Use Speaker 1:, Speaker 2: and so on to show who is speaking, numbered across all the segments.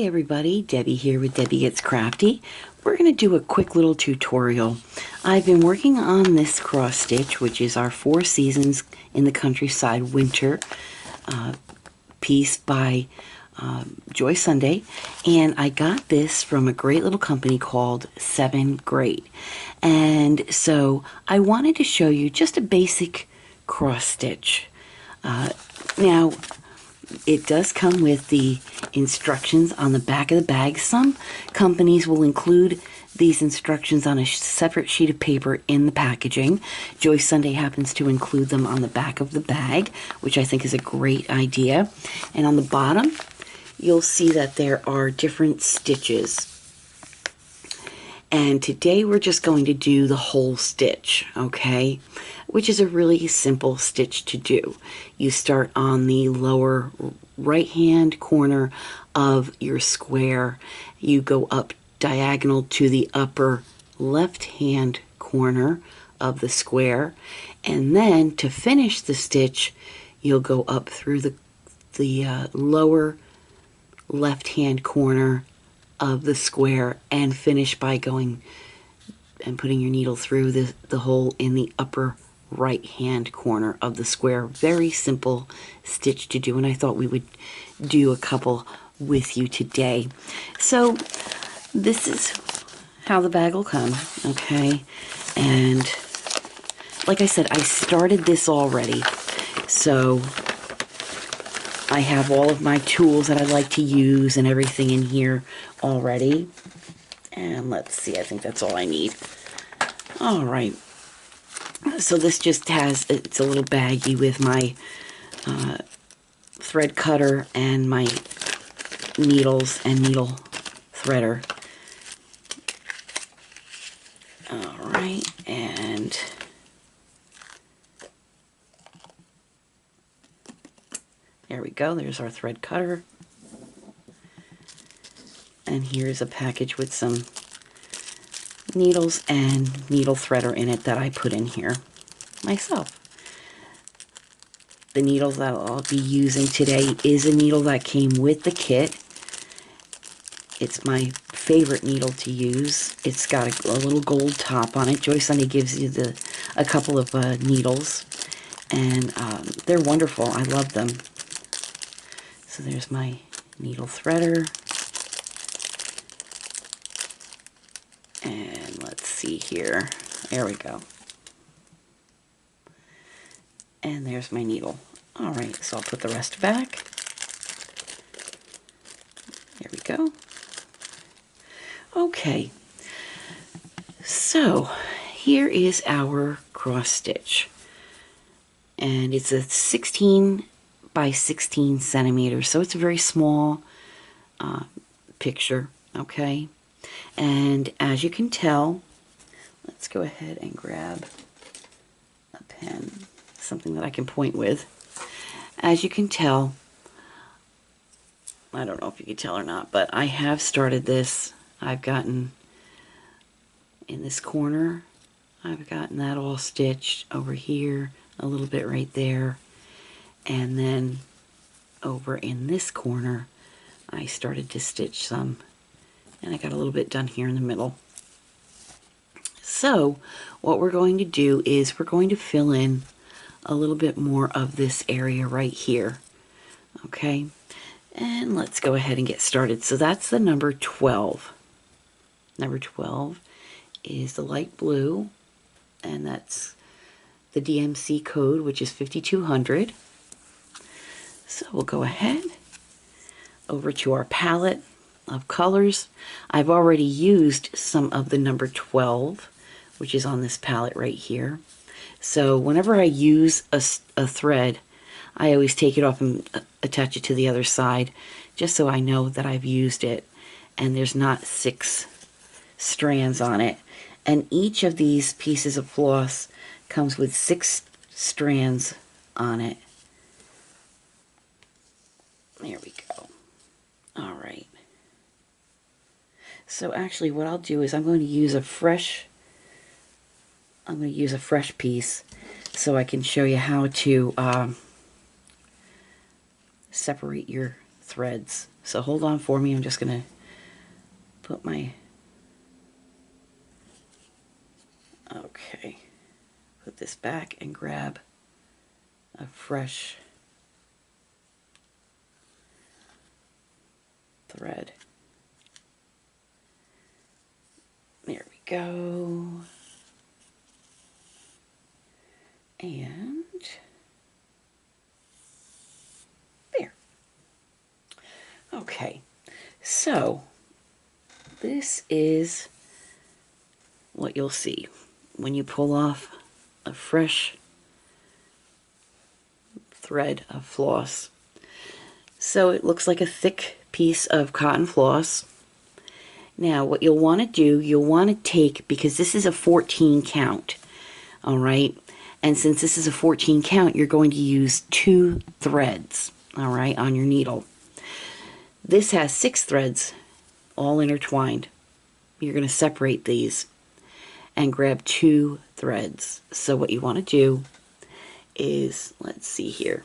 Speaker 1: everybody, Debbie here with Debbie Gets Crafty. We're going to do a quick little tutorial. I've been working on this cross stitch, which is our Four Seasons in the Countryside Winter piece by Joy Sunday, and I got this from a great little company called 7 Great. And so I wanted to show you just a basic cross stitch. Now, it does come with the instructions on the back of the bag. Some companies will include these instructions on a separate sheet of paper in the packaging. Joy Sunday happens to include them on the back of the bag, which I think is a great idea. And on the bottom, you'll see that there are different stitches. And today we're just going to do the whole stitch, okay? Which is a really simple stitch to do. You start on the lower right hand corner of your square. You go up diagonal to the upper left hand corner of the square. And then to finish the stitch, you'll go up through the lower left hand corner of the square and finish by going and putting your needle through the hole in the upper right hand corner of the square. Very simple stitch to do, and I thought we would do a couple with you today. So this is how the bag will come, okay? And like I said, I started this already, so I have all of my tools that I like to use and everything in here already. And let's see, I think that's all I need. All right. So this just has, it's a little baggie with my thread cutter and my needles and needle threader. All right, and there we go. There's our thread cutter. And here's a package with some needles and needle threader in it that I put in here myself. The needle that I'll be using today is a needle that came with the kit. It's my favorite needle to use. It's got a little gold top on it. Joy Sunday gives you a couple of needles, and they're wonderful. I love them. So there's my needle threader. And let's see here. There we go. And there's my needle. All right, so I'll put the rest back. There we go. Okay. So here is our cross stitch. And it's a 16 by 16 centimeters, so it's a very small picture, okay? And as you can tell, let's go ahead and grab a pen, something that I can point with. As you can tell, I don't know if you can tell or not, but I have started this. I've gotten in this corner, I've gotten that all stitched over here, a little bit right there, and then over in this corner, I started to stitch some. And I got a little bit done here in the middle. So what we're going to do is we're going to fill in a little bit more of this area right here. Okay, and let's go ahead and get started. So that's the number 12. Number 12 is the light blue, and that's the DMC code, which is 5200. So we'll go ahead over to our palette of colors. I've already used some of the number 12, which is on this palette right here. So whenever I use a thread, I always take it off and attach it to the other side, just so I know that I've used it and there's not 6 strands on it. And each of these pieces of floss comes with 6 strands on it. There we go. All right. So actually what I'll do is I'm going to use a fresh piece so I can show you how to separate your threads. So hold on for me. I'm just going to put my, okay, put this back and grab a fresh thread. There we go. And there. Okay, so this is what you'll see when you pull off a fresh thread of floss. So it looks like a thick piece of cotton floss. Now what you'll want to do, you'll want to take, because this is a 14 count, all right, and since this is a 14 count, you're going to use 2 threads, all right, on your needle. This has 6 threads all intertwined. You're going to separate these and grab 2 threads. So what you want to do is, let's see here,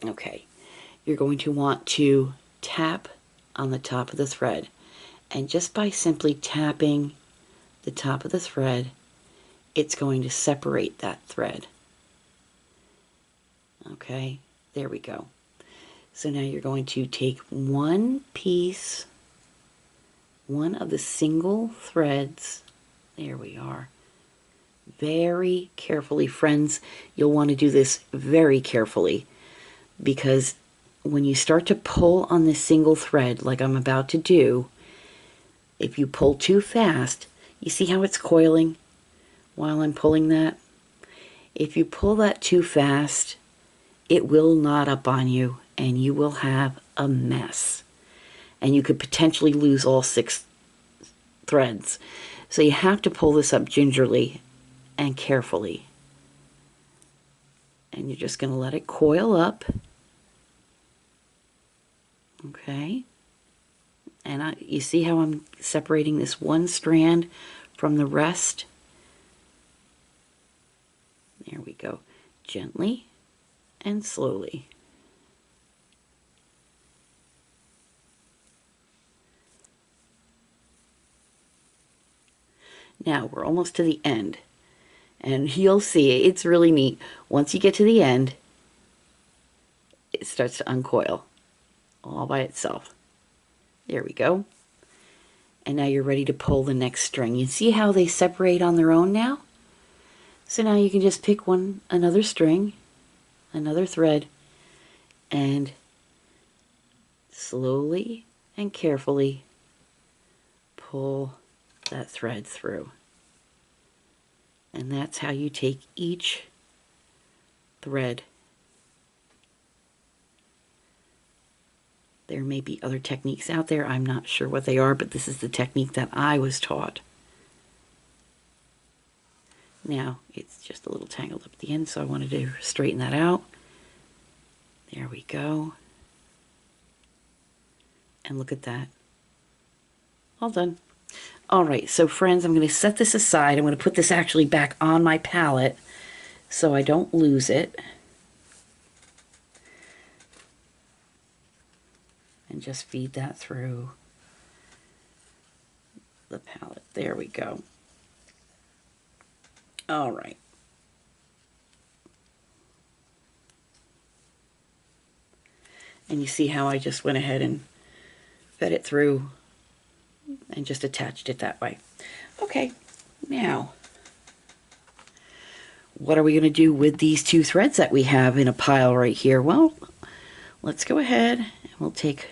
Speaker 1: okay, you're going to want to tap on the top of the thread, and just by simply tapping the top of the thread, it's going to separate that thread. Okay, there we go. So now you're going to take one piece, one of the single threads, there we are, very carefully, friends. You'll want to do this very carefully, because when you start to pull on this single thread like I'm about to do, if you pull too fast, you see how it's coiling while I'm pulling that? If you pull that too fast, it will knot up on you and you will have a mess. And you could potentially lose all 6 threads. So you have to pull this up gingerly and carefully. And you're just going to let it coil up. Okay. And you see how I'm separating this one strand from the rest? There we go. Gently and slowly. Now we're almost to the end, and you'll see it's really neat. Once you get to the end, it starts to uncoil all by itself. There we go. And now you're ready to pull the next string. You see how they separate on their own now? So now you can just pick another string, another thread, and slowly and carefully pull that thread through. And that's how you take each thread. There may be other techniques out there. I'm not sure what they are, but this is the technique that I was taught. Now, it's just a little tangled up at the end, so I wanted to straighten that out. There we go. And look at that. All done. All right, so friends, I'm going to set this aside. I'm going to put this actually back on my palette so I don't lose it. And just feed that through the palette. There we go. All right. And you see how I just went ahead and fed it through and just attached it that way. Okay, now, what are we going to do with these 2 threads that we have in a pile right here? Well, let's go ahead and we'll take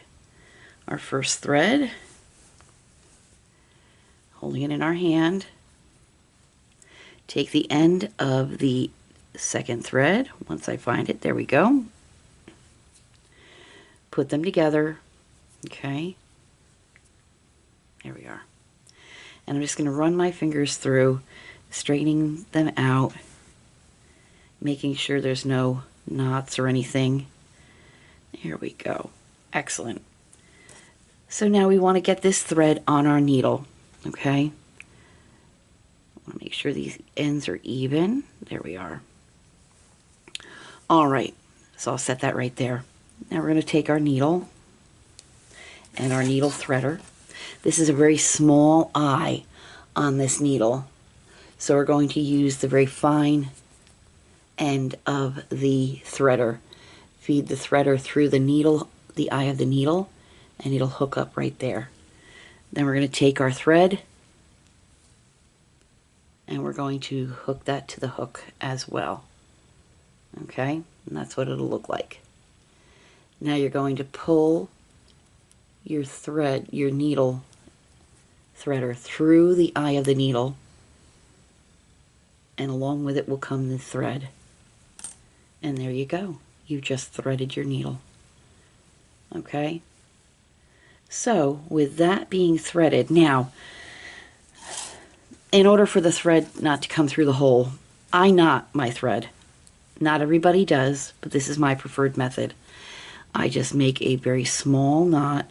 Speaker 1: our first thread, holding it in our hand, take the end of the second thread, once I find it, there we go, put them together, okay, there we are, and I'm just going to run my fingers through, straightening them out, making sure there's no knots or anything. Here we go. Excellent. So now we want to get this thread on our needle, okay? I want to make sure these ends are even. There we are. All right, so I'll set that right there. Now we're going to take our needle and our needle threader. This is a very small eye on this needle, so we're going to use the very fine end of the threader. Feed the threader through the needle, the eye of the needle, and it'll hook up right there. Then we're going to take our thread and we're going to hook that to the hook as well. Okay, and that's what it'll look like. Now you're going to pull your thread, your needle threader through the eye of the needle, and along with it will come the thread. And there you go. You just threaded your needle. Okay? So, with that being threaded, now, in order for the thread not to come through the hole, I knot my thread. Not everybody does, but this is my preferred method. I just make a very small knot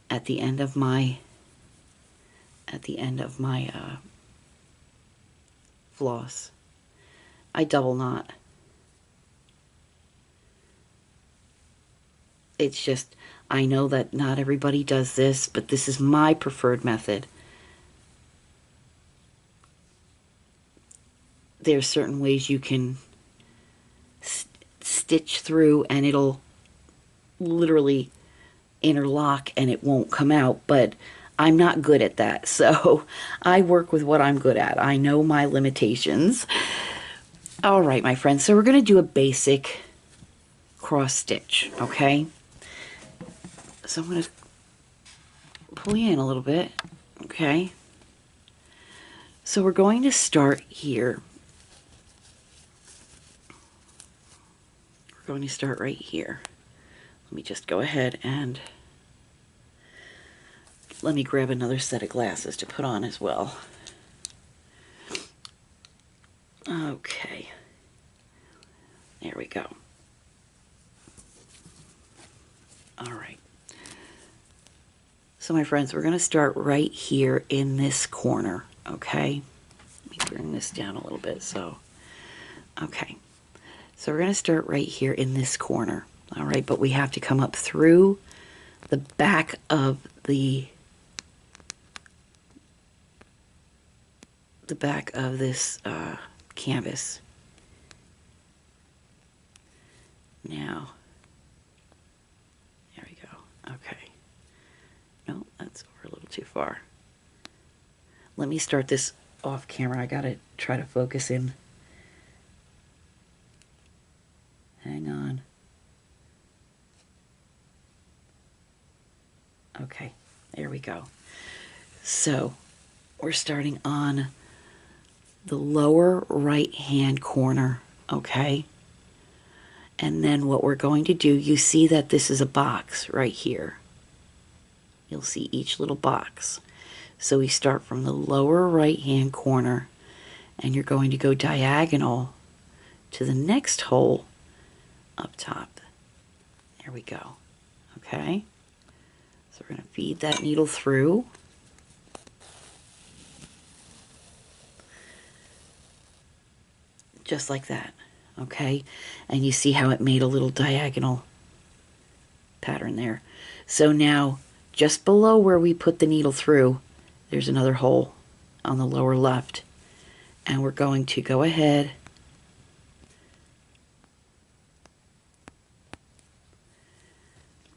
Speaker 1: at the end of my floss. I double knot. It's just, I know that not everybody does this, but this is my preferred method. There's certain ways you can stitch through and it'll literally interlock and it won't come out, but I'm not good at that, so I work with what I'm good at. I know my limitations. All right, my friends, so we're going to do a basic cross stitch, okay? So I'm going to pull you in a little bit, okay? So we're going to start here. We're going to start right here. Let me just go ahead and let me grab another set of glasses to put on as well. Okay. There we go. All right. So my friends, we're going to start right here in this corner, okay? Let me bring this down a little bit so. Okay. So we're going to start right here in this corner, all right? But we have to come up through the back of this canvas. Now, there we go. Okay. No, that's over a little too far. Let me start this off camera. I gotta try to focus in. Hang on. Okay, there we go. So, we're starting on the lower right hand corner, okay? And then what we're going to do, you see that this is a box right here. You'll see each little box. So we start from the lower right hand corner and you're going to go diagonal to the next hole up top. There we go. Okay? So we're going to feed that needle through. Just like that. Okay? And you see how it made a little diagonal pattern there. So now, just below where we put the needle through, there's another hole on the lower left. And we're going to go ahead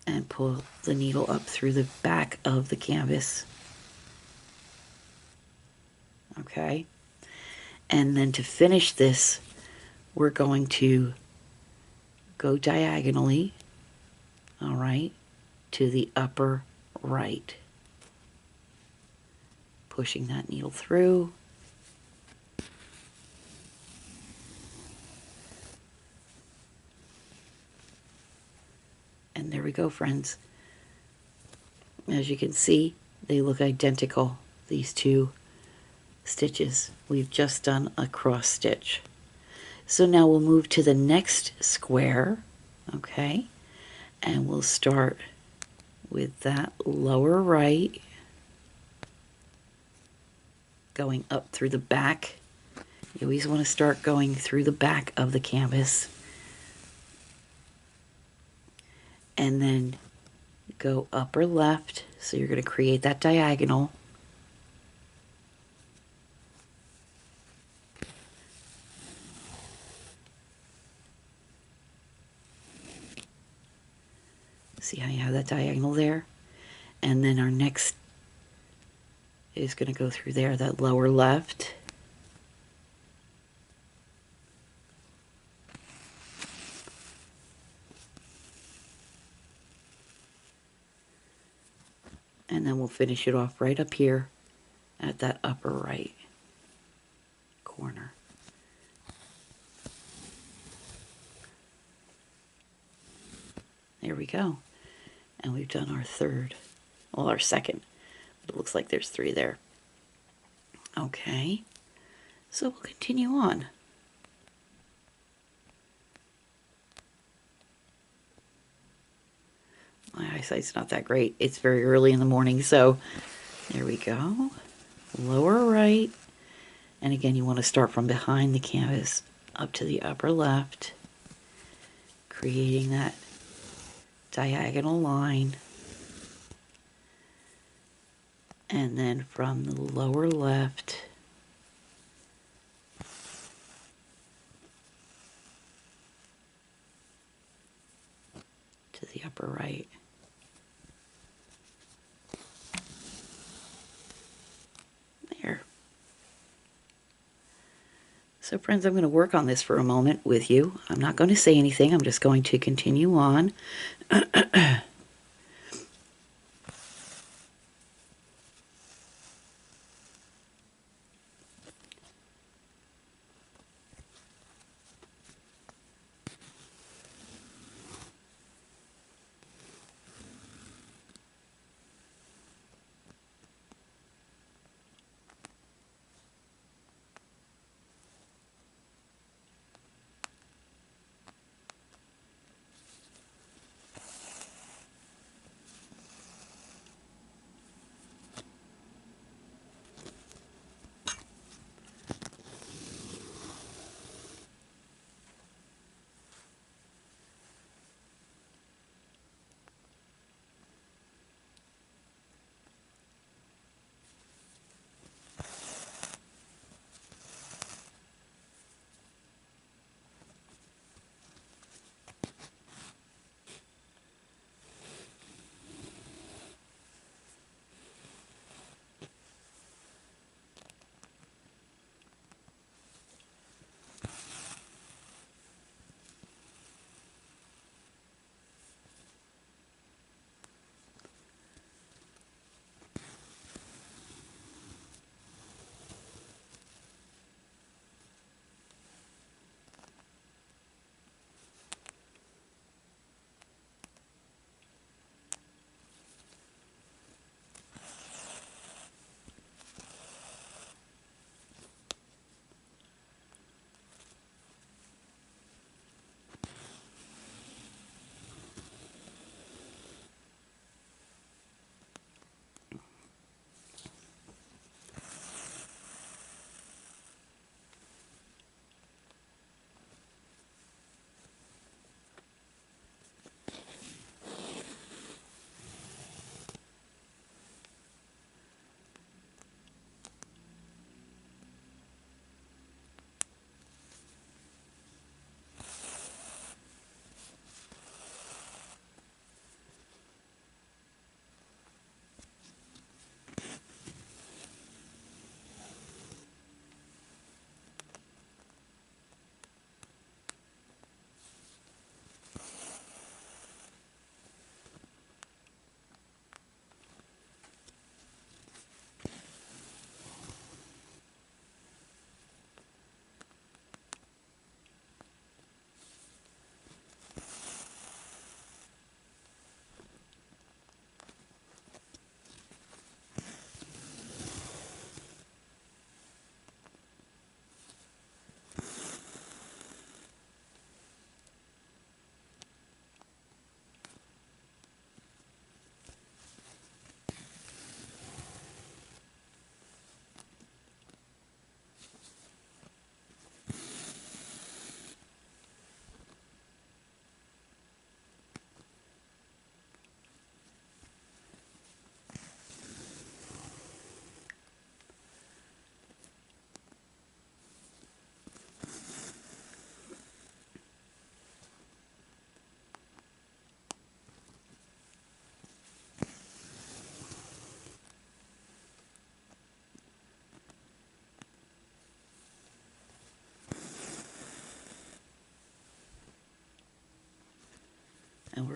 Speaker 1: and pull the needle up through the back of the canvas. Okay? And then to finish this, we're going to go diagonally, all right, to the upper right. Pushing that needle through. And there we go, friends. As you can see, they look identical, these two stitches. We've just done a cross stitch. So now we'll move to the next square, okay? And we'll start with that lower right, going up through the back. You always want to start going through the back of the canvas. And then go upper left, so you're going to create that diagonal. See how you have that diagonal there? And then our next is going to go through there, that lower left. And then we'll finish it off right up here at that upper right corner. There we go. And we've done our third, well, our second. But it looks like there's 3 there. Okay, so we'll continue on. My eyesight's not that great. It's very early in the morning, so there we go. Lower right. And again, you want to start from behind the canvas up to the upper left, creating that diagonal line. And then from the lower left to the upper right. There. So friends, I'm going to work on this for a moment with you. I'm not going to say anything. I'm just going to continue on.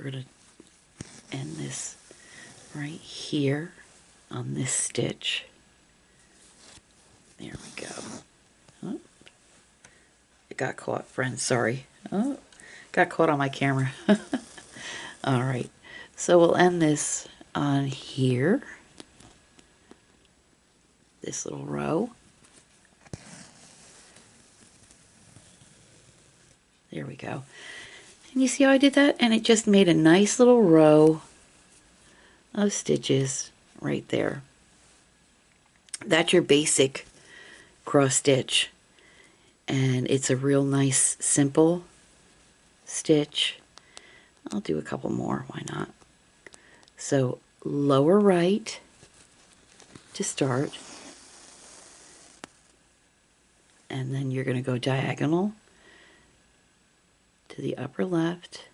Speaker 1: we're going to end this right here on this stitch. There we go. Oh, it got caught, friends, sorry. Oh, got caught on my camera. All right, so we'll end this on here, this little row. There we go. And you see how I did that? And it just made a nice little row of stitches right there. That's your basic cross stitch. And it's a real nice, simple stitch. I'll do a couple more, why not? So lower right to start. And then you're going to go diagonal to the upper left.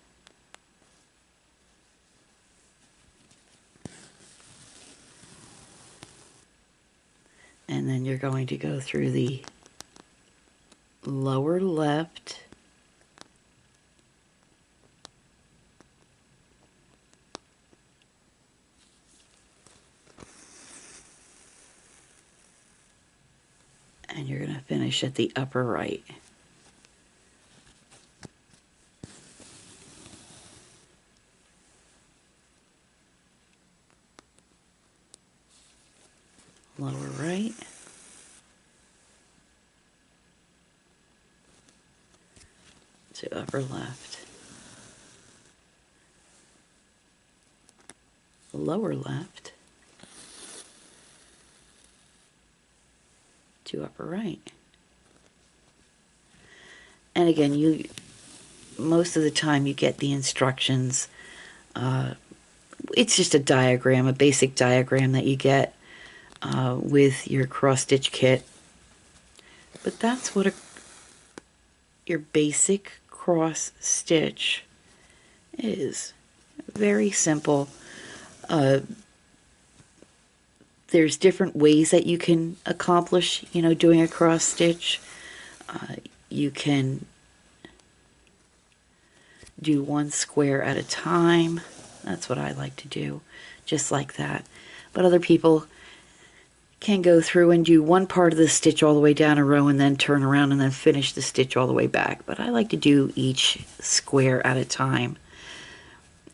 Speaker 1: And then you're going to go through the lower left and you're going to finish at the upper right. Lower right. To upper left. Lower left. To upper right. And again, most of the time you get the instructions. It's just a diagram, a basic diagram that you get with your cross stitch kit. But that's what your basic cross stitch is. Very simple. There's different ways that you can accomplish, doing a cross stitch. You can do one square at a time. That's what I like to do, just like that. But other people can go through and do one part of the stitch all the way down a row and then turn around and then finish the stitch all the way back. But I like to do each square at a time.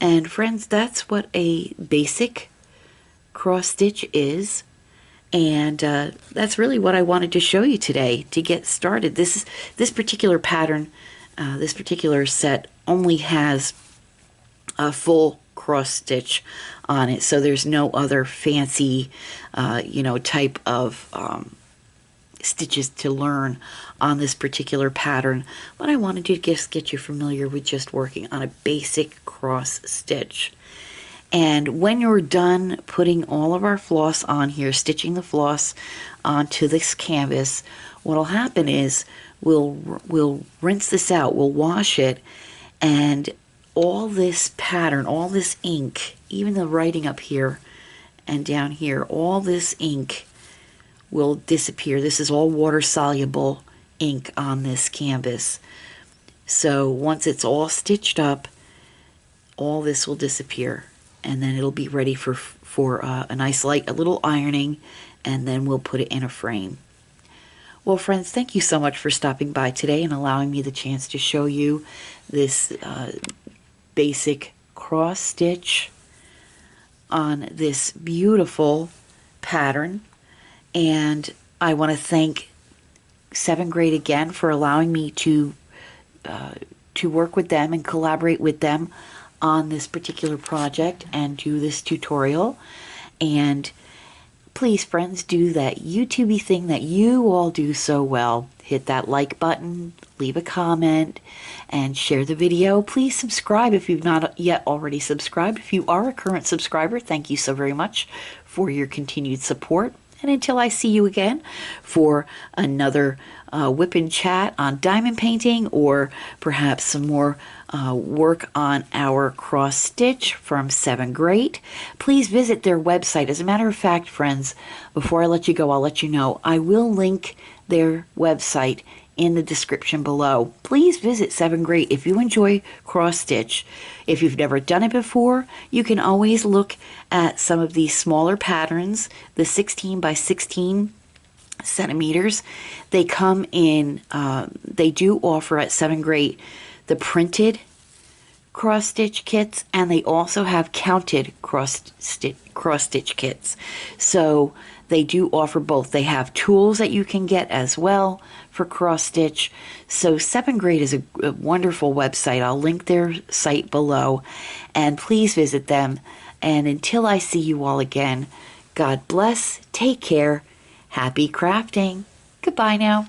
Speaker 1: And friends, that's what a basic cross stitch is. And that's really what I wanted to show you today to get started. This particular pattern, this particular set only has a full cross stitch on it, so there's no other fancy type of stitches to learn on this particular pattern, but I wanted to just get you familiar with just working on a basic cross stitch. And when you're done putting all of our floss on here, stitching the floss onto this canvas, what'll happen is we'll rinse this out, we'll wash it, and all this pattern, all this ink, even the writing up here and down here, all this ink will disappear. This is all water soluble ink on this canvas. So once it's all stitched up, all this will disappear, and then it'll be ready for a nice light, a little ironing, and then we'll put it in a frame. Well, friends, thank you so much for stopping by today and allowing me the chance to show you this basic cross stitch on this beautiful pattern. And I want to thank 7th grade again for allowing me to work with them and collaborate with them on this particular project and do this tutorial. And please, friends, do that YouTubey thing that you all do so well. Hit that like button, leave a comment, and share the video. Please subscribe if you've not yet already subscribed. If you are a current subscriber, thank you so very much for your continued support. And until I see you again for another whip and chat on diamond painting, or perhaps some more work on our cross stitch from 7th grade, please visit their website. As a matter of fact, friends, before I let you go, I'll let you know I will link their website in the description below. Please visit 7th Grade if you enjoy cross stitch. If you've never done it before, you can always look at some of these smaller patterns, the 16 by 16 centimeters. They come in, they do offer at 7th Grade the printed cross stitch kits, and they also have counted cross stitch kits. So they do offer both. They have tools that you can get as well for cross stitch. So 7th Grade is a wonderful website. I'll link their site below, and please visit them. And until I see you all again, God bless, take care, happy crafting. Goodbye now.